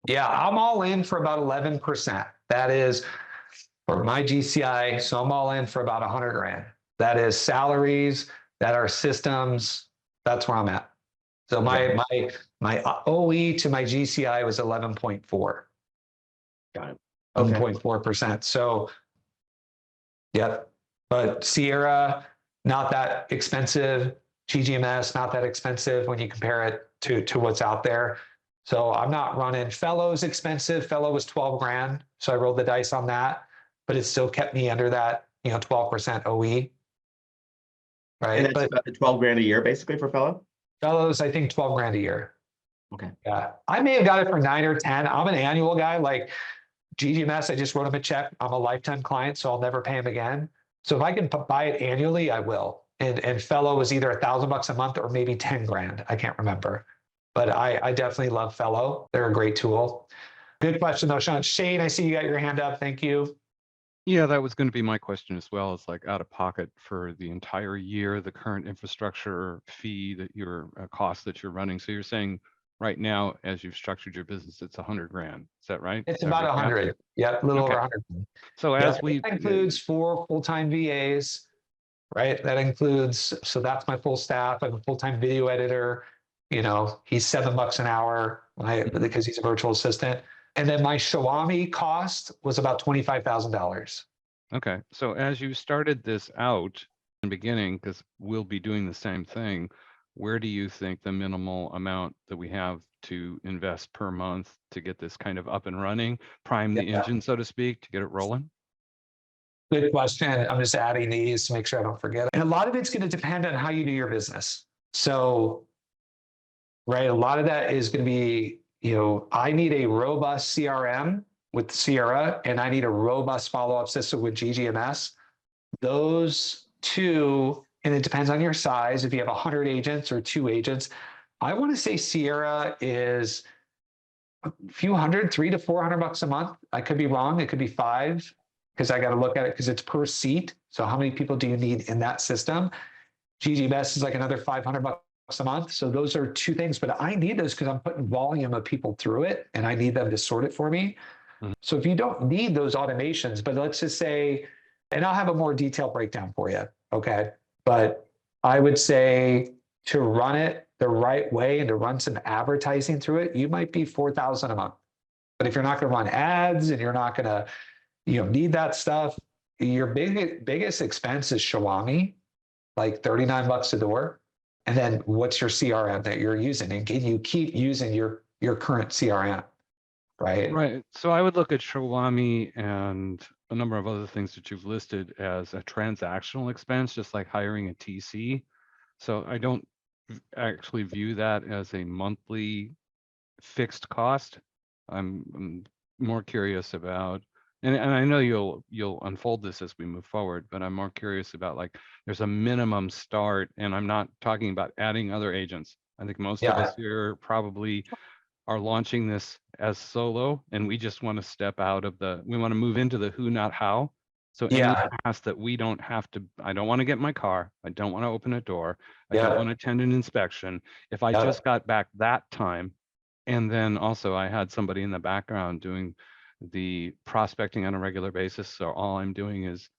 Yeah, I'm all in for about 11%. That is for my GCI. So I'm all in for about 100 grand. that is salaries, that are systems. That's where I'm at. So my OE to my GCI was 11.4. Got it. Okay. 11.4%. So, yeah, but Sierra, not that expensive. GGMS, not that expensive when you compare it to what's out there. So I'm not running. Fellow's expensive. Fellow was 12 grand. So I rolled the dice on that, but it still kept me under that, 12% OE. Right. And that's But about 12 grand a year basically for fellow? Fellows, I think 12 grand a year. Okay. Yeah. I may have got it for 9 or 10. I'm an annual guy. Like GGMS, I just wrote him a check. I'm a lifetime client, so I'll never pay him again. So if I can buy it annually, I will. And Fellow was either $1,000 a month or maybe 10 grand. I can't remember. But I definitely love Fellow. They're a great tool. Good question though, Sean. Shane, I see you got your hand up. Thank you. Yeah, that was going to be my question as well. It's like out of pocket for the entire year, the current infrastructure fee that your cost that you're running. So you're saying right now, as you've structured your business, it's 100 grand. Is that right? It's Is that about right, Jeff? 100. Yeah, a little over Okay. 100. So Yeah, as we that includes 4 full-time VAs, right? That includes, so that's my full staff. I have a full-time video editor. He's $7 an hour because he's a virtual assistant. And then my Xiaomi cost was about $25,000. Okay, so as you started this out in the beginning, because we'll be doing the same thing, where do you think the minimal amount that we have to invest per month to get this kind of up and running, prime the Yeah. engine, so to speak, to get it rolling? Good question. I'm just adding these to make sure I don't forget. And a lot of it's going to depend on how you do your business. So, right, a lot of that is going to be, I need a robust CRM with Sierra, and I need a robust follow-up system with GGMS. Those two, and it depends on your size. If you have 100 agents or 2 agents, I want to say Sierra is a few hundred, $300 to $400 a month. I could be wrong. It could be 5 because I got to look at it because it's per seat. So how many people do you need in that system? GGMS is like another $500 a month. So those are 2 things, but I need those because I'm putting volume of people through it and I need them to sort it for me. Mhm. So if you don't need those automations, but let's just say, and I'll have a more detailed breakdown for you. Okay. But I would say to run it the right way and to run some advertising through it, you might be $4,000 a month. But if you're not going to run ads and you're not going to, need that stuff, your biggest expense is Xiaomi, like $39 a door. And then what's your CRM that you're using? And can you keep using your current CRM? Right. Right. So I would look at Xiaomi and a number of other things that you've listed as a transactional expense, just like hiring a TC. So I don't actually view that as a monthly fixed cost. I'm more curious about, and I know you'll unfold this as we move forward, but I'm more curious about like there's a minimum start, and I'm not talking about adding other agents. I think most of us here probably are launching this as solo, and we just want to step out of we want to move into the who, not how. So any task that we don't have to, I don't want to get in my car. I don't want to open a door. I don't want to attend an inspection. If I just got back that time, and then also I had somebody in the background doing the prospecting on a regular basis. So all I'm doing is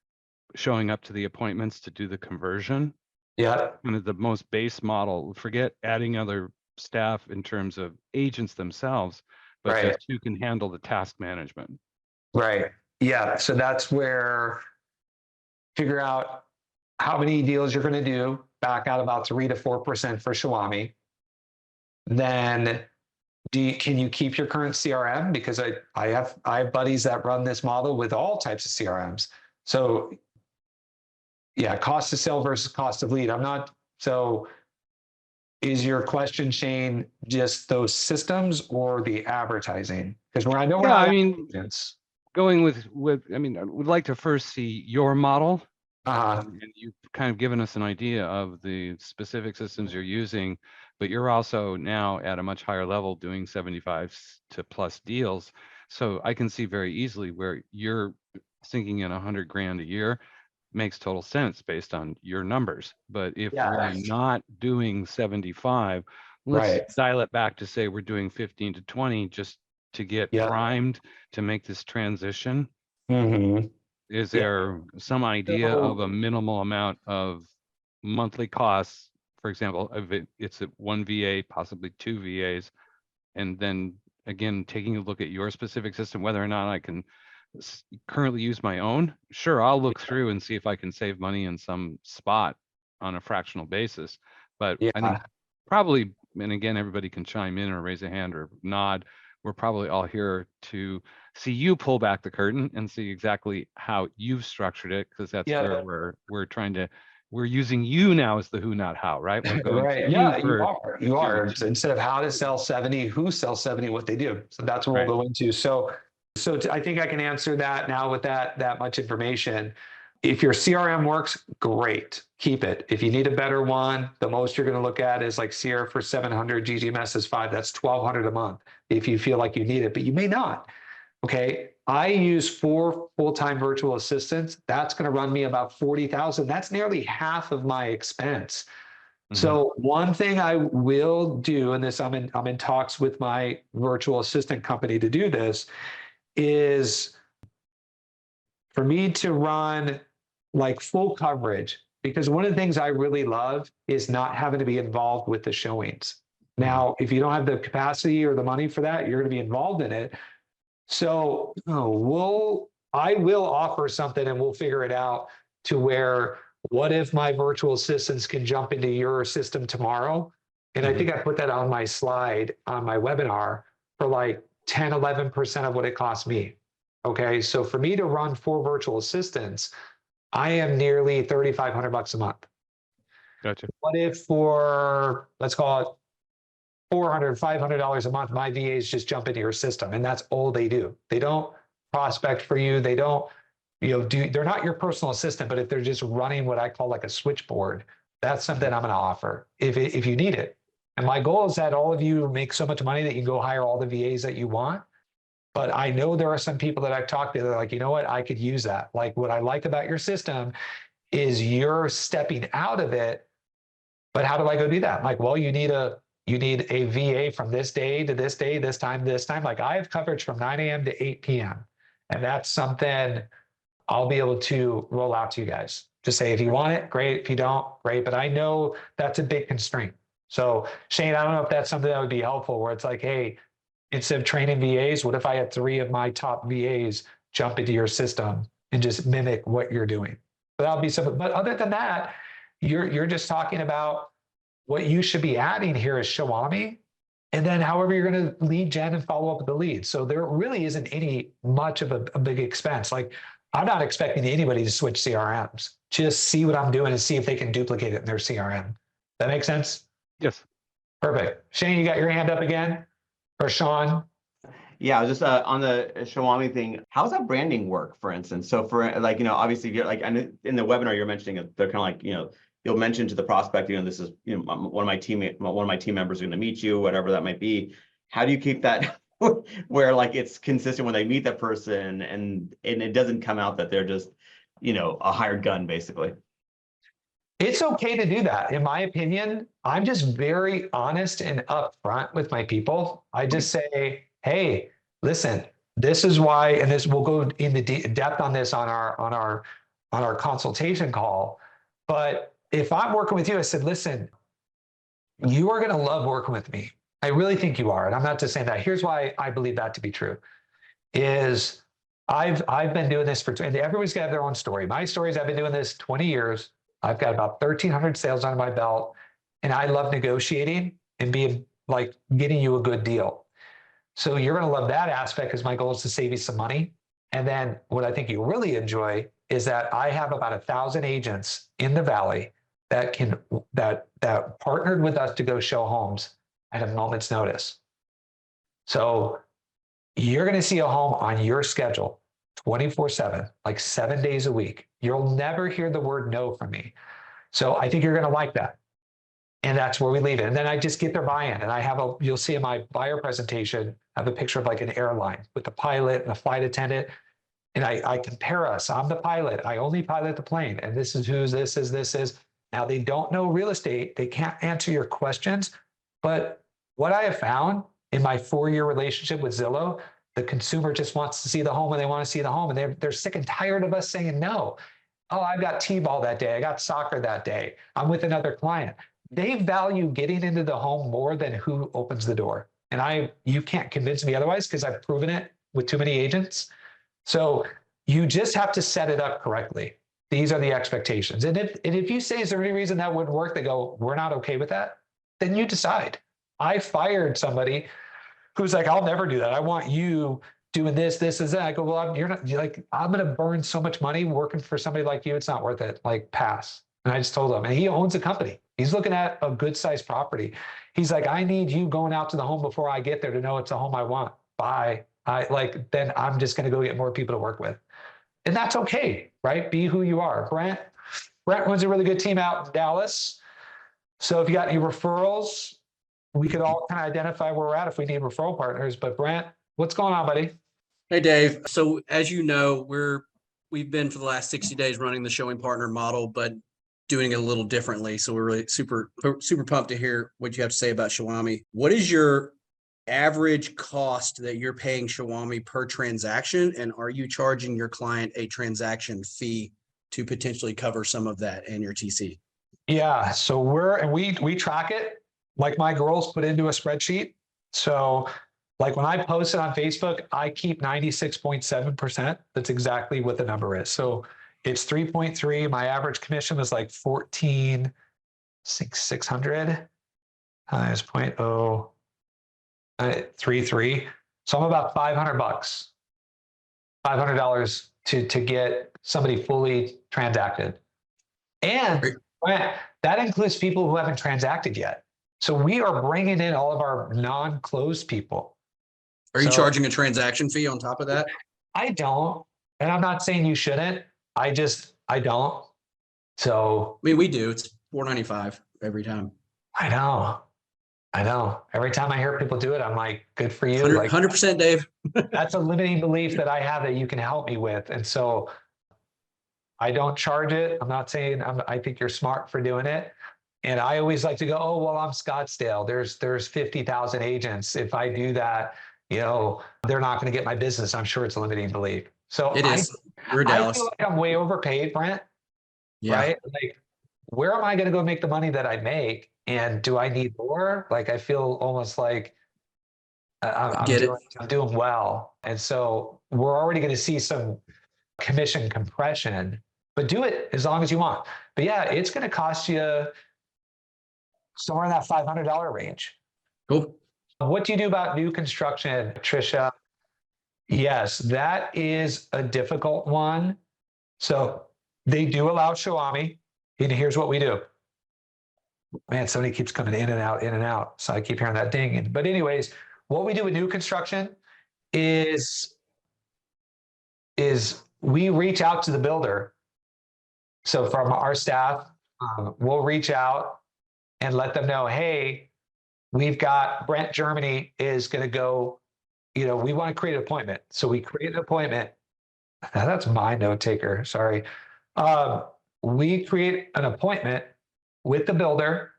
showing up to the appointments to do the conversion. Yeah. Kind of the most base model. Forget adding other staff in terms of agents themselves, but Right. just who can handle the task management. Right. Yeah. So that's where figure out how many deals you're going to do, back out about 3 to 4% for Xiaomi. Then can you keep your current CRM? Because I have buddies that run this model with all types of CRMs. So yeah, cost of sale versus cost of lead. So is your question, Shane, just those systems or the advertising? Because I know we're Yeah, not I mean, agents. going with, I mean, I would like to first see your model. Uh-huh. And you've kind of given us an idea of the specific systems you're using, but you're also now at a much higher level doing 75 to plus deals. So I can see very easily where you're sinking in 100 grand a year makes total sense based on your numbers. But if we're not doing 75, let's dial it back to say we're doing 15 to 20 just to get primed to make this transition. Mm-hmm. Is Yeah. there some idea of a minimal amount of monthly costs? For example, if it's at one VA, possibly two VAs, and then again, taking a look at your specific system, whether or not I can currently use my own. Sure, I'll look through and see if I can save money in some spot on a fractional basis. But I think Yeah. probably, and again, everybody can chime in or raise a hand or nod. We're probably all here to see you pull back the curtain and see exactly how you've structured it, because that's Yeah. where we're trying to, we're using you now as the who, not how, right? We're going Right. to Yeah, you for, you are. to- Instead of how to sell 70, who sells 70, what they do. So that's what Right. we'll go into. So I think I can answer that now with that much information. If your CRM works, great, keep it. If you need a better one, the most you're going to look at is like Sierra for 700, GGMS is 5. That's 1,200 a month if you feel like you need it, but you may not. Okay, I use 4 full-time virtual assistants. That's going to run me about 40,000. That's nearly half of my expense. So one thing I will do, and this I'm in talks with my virtual assistant company to do this, is for me to run like full coverage, because one of the things I really love is not having to be involved with the showings. Now, if you don't have the capacity or the money for that, you're going to be involved in it. So I will offer something and we'll figure it out to where, what if my virtual assistants can jump into your system tomorrow? And I think I put that on my slide on my webinar for like 10, 11% of what it costs me. Okay. So for me to run 4 virtual assistants, I am nearly $3,500 a month. Gotcha. What if for, let's call it $400, $500 a month, my VAs just jump into your system and that's all they do. They don't prospect for you. They don't, they're not your personal assistant, but if they're just running what I call like a switchboard, that's something I'm going to offer if you need it. And my goal is that all of you make so much money that you can go hire all the VAs that you want. But I know there are some people that I've talked to that are like, you know what, I could use that. Like what I like about your system is you're stepping out of it. But how do I go do that? Like, well, you need a VA from this day to this day, this time to this time. Like I have coverage from 9 a.m. to 8 p.m. And that's something I'll be able to roll out to you guys. Just say, if you want it, great. If you don't, great. But I know that's a big constraint. So Shane, I don't know if that's something that would be helpful where it's like, hey, instead of training VAs, what if I had 3 of my top VAs jump into your system and just mimic what you're doing? But that'll be something. But other than that, you're just talking about what you should be adding here is Xiaomi, and then however you're going to lead gen and follow up with the leads. So there really isn't any much of a big expense. Like I'm not expecting anybody to switch CRMs. Just see what I'm doing and see if they can duplicate it in their CRM. That makes sense? Yes. Perfect. Shane, you got your hand up again? Or Sean? Yeah, I was just on the Xiaomi thing. How's that branding work, for instance? So for like, obviously you're like, and in the webinar you're mentioning it, they're kind of like, you'll mention to the prospect, this is, one of my team members are going to meet you, whatever that might be. How do you keep that where like it's consistent when they meet that person and it doesn't come out that they're just, a hired gun basically? It's okay to do that. In my opinion, I'm just very honest and upfront with my people. I just say, hey, listen, this is why, and this we'll go into depth on this on our consultation call. But if I'm working with you, I said, listen, you are going to love working with me. I really think you are. And I'm not just saying that. Here's why I believe that to be true is I've been doing this and everybody's got their own story. My story is I've been doing this 20 years. I've got about 1,300 sales under my belt, and I love negotiating and being like getting you a good deal. So you're going to love that aspect because my goal is to save you some money. And then what I think you really enjoy is that I have about 1,000 agents in the Valley that partnered with us to go show homes at a moment's notice. So you're going to see a home on your schedule 24/7, like 7 days a week. You'll never hear the word no from me. So I think you're going to like that. And that's where we leave it. And then I just get their buy-in. And you'll see in my buyer presentation, I have a picture of like an airline with the pilot and a flight attendant. And I compare us. I'm the pilot. I only pilot the plane. And this is whose this is. Now they don't know real estate. They can't answer your questions. But what I have found in my 4-year relationship with Zillow, The consumer just wants to see the home and they want to see the home, and they're sick and tired of us saying no. Oh, I've got T-ball that day. I got soccer that day. I'm with another client. They value getting into the home more than who opens the door. And you can't convince me otherwise, because I've proven it with too many agents. So you just have to set it up correctly. These are the expectations. And if you say, is there any reason that wouldn't work? They go, we're not okay with that. Then you decide. I fired somebody who's like, I'll never do that. I want you doing this, this, and that. I go, well, you're like, I'm going to burn so much money working for somebody like you. It's not worth it. Like, pass. And I just told him, and he owns a company. He's looking at a good sized property. He's like, I need you going out to the home before I get there to know it's the home I want. Bye. Then I'm just going to go get more people to work with. And that's okay, right? Be who you are. Brent runs a really good team out in Dallas. So if you got any referrals, we could all kind of identify where we're at if we need referral partners. But Brent, what's going on, buddy? Hey, Dave. So as you know, we've been for the last 60 days running the showing partner model, but doing it a little differently. So we're really super pumped to hear what you have to say about Shawami. What is your average cost that you're paying Shawami per transaction? And are you charging your client a transaction fee to potentially cover some of that and your TC? Yeah, so we track it. Like, my girls put into a spreadsheet. So like when I post it on Facebook, I keep 96.7%. That's exactly what the number is. So it's 3.3. My average commission is like 14,600 times 0.033. So I'm about $500, $500 to get somebody fully transacted. And that includes people who haven't transacted yet. So we are bringing in all of our non-closed people. Are you charging a transaction fee on top of that? I don't. And I'm not saying you shouldn't. I don't. So I mean, we do. It's $4.95 every time. I know. Every time I hear people do it, I'm like, good for you. 100%, Dave. That's a limiting belief that I have that you can help me with. And so I don't charge it. I'm not saying I think you're smart for doing it. And I always like to go, oh, well, I'm Scottsdale. There's 50,000 agents. If I do that, they're not going to get my business. I'm sure it's a limiting belief. So It is. We're I Dallas. feel like I'm way overpaid, Brent. Yeah. Right? Like, where am I going to go make the money that I make? And do I need more? Like, I feel almost like I'm doing well. And so we're already going to see some commission compression, but do it as long as you want. But yeah, it's going to cost you somewhere in that $500 range. Cool. What do you do about new construction, Tricia? Yes, that is a difficult one. So they do allow Shawami, and here's what we do. Man, somebody keeps coming in and out. So I keep hearing that ding. But anyways, what we do with new construction is we reach out to the builder. So from our staff, we'll reach out and let them know, hey, we've got Brent Germany is going to go, we want to create an appointment. So we create an appointment. That's my note taker. Sorry. We create an appointment with the builder.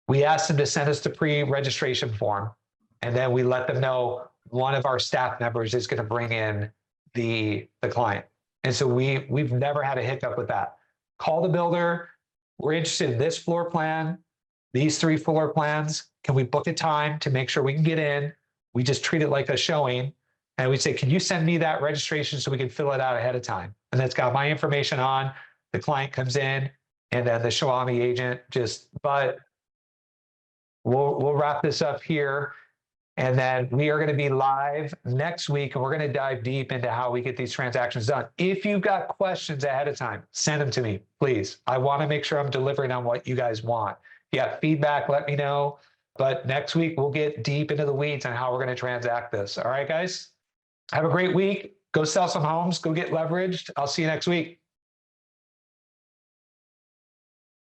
We ask them to send us the pre-registration form. And then we let them know one of our staff members is going to bring in the client. And so we've never had a hiccup with that. Call the builder. We're interested in this floor plan, these 3 floor plans. Can we book a time to make sure we can get in? We just treat it like a showing. And we say, can you send me that registration so we can fill it out ahead of time? And that's got my information on. The client comes in, and then the Shawami agent but we'll wrap this up here. And then we are going to be live next week, and we're going to dive deep into how we get these transactions done. If you've got questions ahead of time, send them to me, please. I want to make sure I'm delivering on what you guys want. If you have feedback, let me know. But next week, we'll get deep into the weeds on how we're going to transact this. All right, guys? Have a great week. Go sell some homes. Go get leveraged. I'll see you next week.